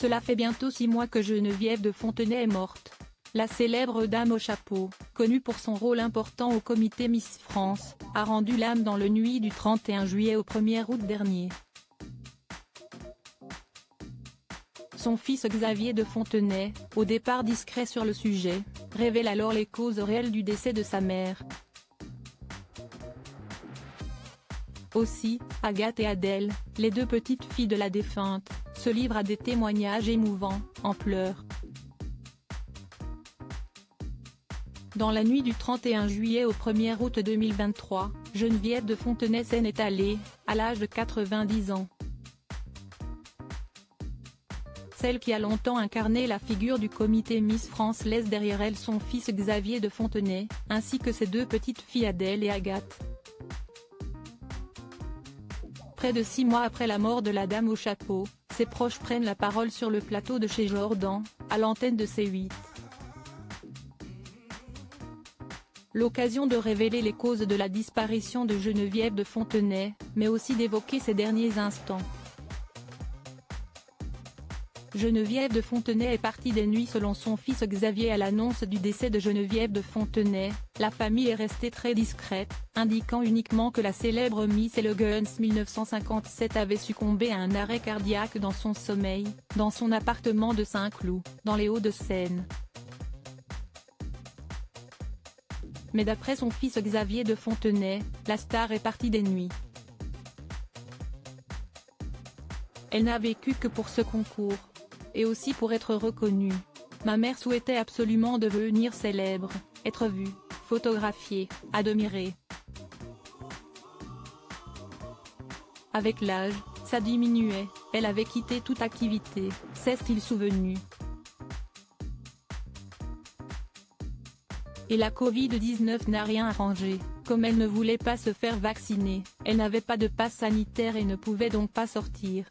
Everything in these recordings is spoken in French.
Cela fait bientôt 6 mois que Geneviève de Fontenay est morte. La célèbre dame au chapeau, connue pour son rôle important au comité Miss France, a rendu l'âme dans la nuit du 31 juillet au 1er août dernier. Son fils Xavier de Fontenay, au départ discret sur le sujet, révèle alors les causes réelles du décès de sa mère. Aussi, Agathe et Adèle, les deux petites filles de la défunte, se livrent à des témoignages émouvants, en pleurs. Dans la nuit du 31 juillet au 1er août 2023, Geneviève de Fontenay s'en est allée, à l'âge de 90 ans. Celle qui a longtemps incarné la figure du comité Miss France laisse derrière elle son fils Xavier de Fontenay, ainsi que ses deux petites filles Adèle et Agathe. Près de 6 mois après la mort de la dame au chapeau, ses proches prennent la parole sur le plateau de chez Jordan, à l'antenne de C8. L'occasion de révéler les causes de la disparition de Geneviève de Fontenay, mais aussi d'évoquer ses derniers instants. Geneviève de Fontenay est partie des nuits selon son fils Xavier à l'annonce du décès de Geneviève de Fontenay. La famille est restée très discrète, indiquant uniquement que la célèbre Miss Elegance 1957 avait succombé à un arrêt cardiaque dans son sommeil, dans son appartement de Saint-Cloud, dans les Hauts-de-Seine. Mais d'après son fils Xavier de Fontenay, la star est partie des nuits. Elle n'a vécu que pour ce concours. Et aussi pour être reconnue. Ma mère souhaitait absolument devenir célèbre, être vue, photographiée, admirée. Avec l'âge, ça diminuait, elle avait quitté toute activité, s'est-il souvenu. Et la Covid-19 n'a rien arrangé, comme elle ne voulait pas se faire vacciner, elle n'avait pas de passe sanitaire et ne pouvait donc pas sortir.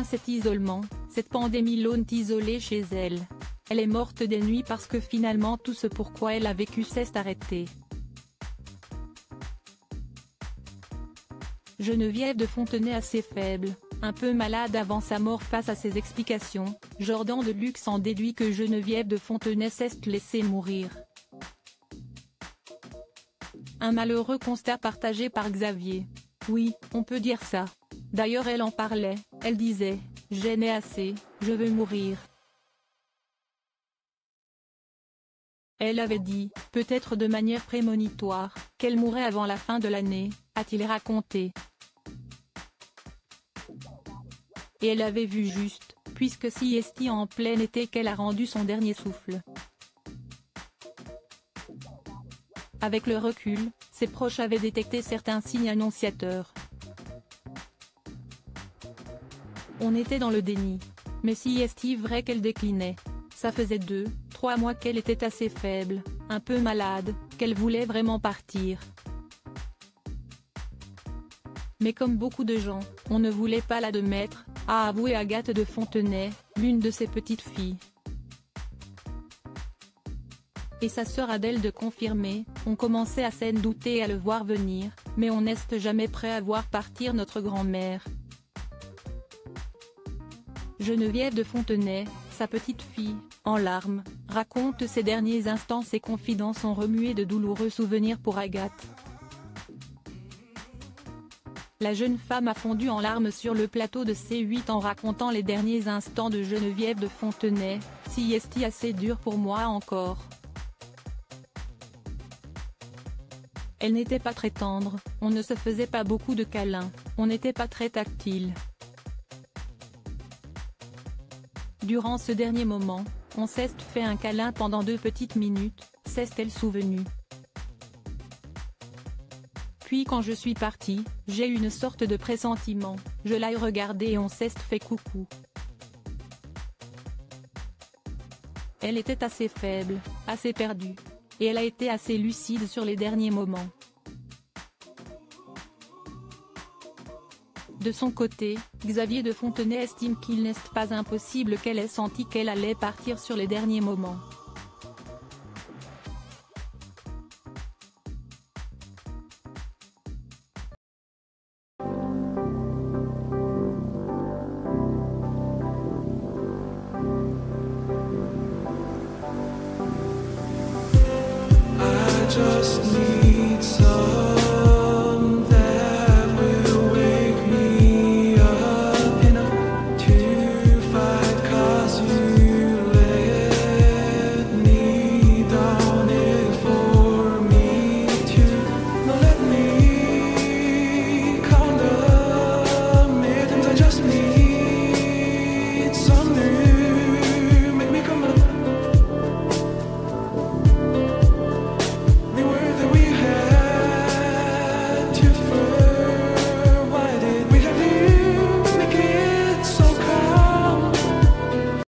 Cet isolement, cette pandémie l'ont isolée chez elle. Elle est morte des nuits parce que finalement tout ce pourquoi elle a vécu s'est arrêté. Geneviève de Fontenay assez faible, un peu malade avant sa mort. Face à ses explications, Jordan de Luxe en déduit que Geneviève de Fontenay s'est laissée mourir. Un malheureux constat partagé par Xavier. Oui, on peut dire ça. D'ailleurs elle en parlait, elle disait « J'en ai assez, je veux mourir ». Elle avait dit, peut-être de manière prémonitoire, qu'elle mourrait avant la fin de l'année, a-t-il raconté. Et elle avait vu juste, puisque c'était en plein été qu'elle a rendu son dernier souffle. Avec le recul, ses proches avaient détecté certains signes annonciateurs. On était dans le déni. Mais si est-il vrai qu'elle déclinait? Ça faisait 2-3 mois qu'elle était assez faible, un peu malade, qu'elle voulait vraiment partir. Mais comme beaucoup de gens, on ne voulait pas l'admettre, a avoué Agathe de Fontenay, l'une de ses petites filles. Et sa sœur Adèle de confirmer, on commençait à s'en douter et à le voir venir, mais on n'est jamais prêt à voir partir notre grand-mère. Geneviève de Fontenay, sa petite fille, en larmes, raconte ses derniers instants. Ses confidences ont remué de douloureux souvenirs pour Agathe. La jeune femme a fondu en larmes sur le plateau de C8 en racontant les derniers instants de Geneviève de Fontenay. Si est assez dur pour moi encore. Elle n'était pas très tendre, on ne se faisait pas beaucoup de câlins, on n'était pas très tactile. Durant ce dernier moment, on s'est fait un câlin pendant 2 petites minutes, s'est-elle souvenue. Puis quand je suis partie, j'ai eu une sorte de pressentiment, je l'ai regardée et on s'est fait coucou. Elle était assez faible, assez perdue. Et elle a été assez lucide sur les derniers moments. De son côté, Xavier de Fontenay estime qu'il n'est pas impossible qu'elle ait senti qu'elle allait partir sur les derniers moments. just need some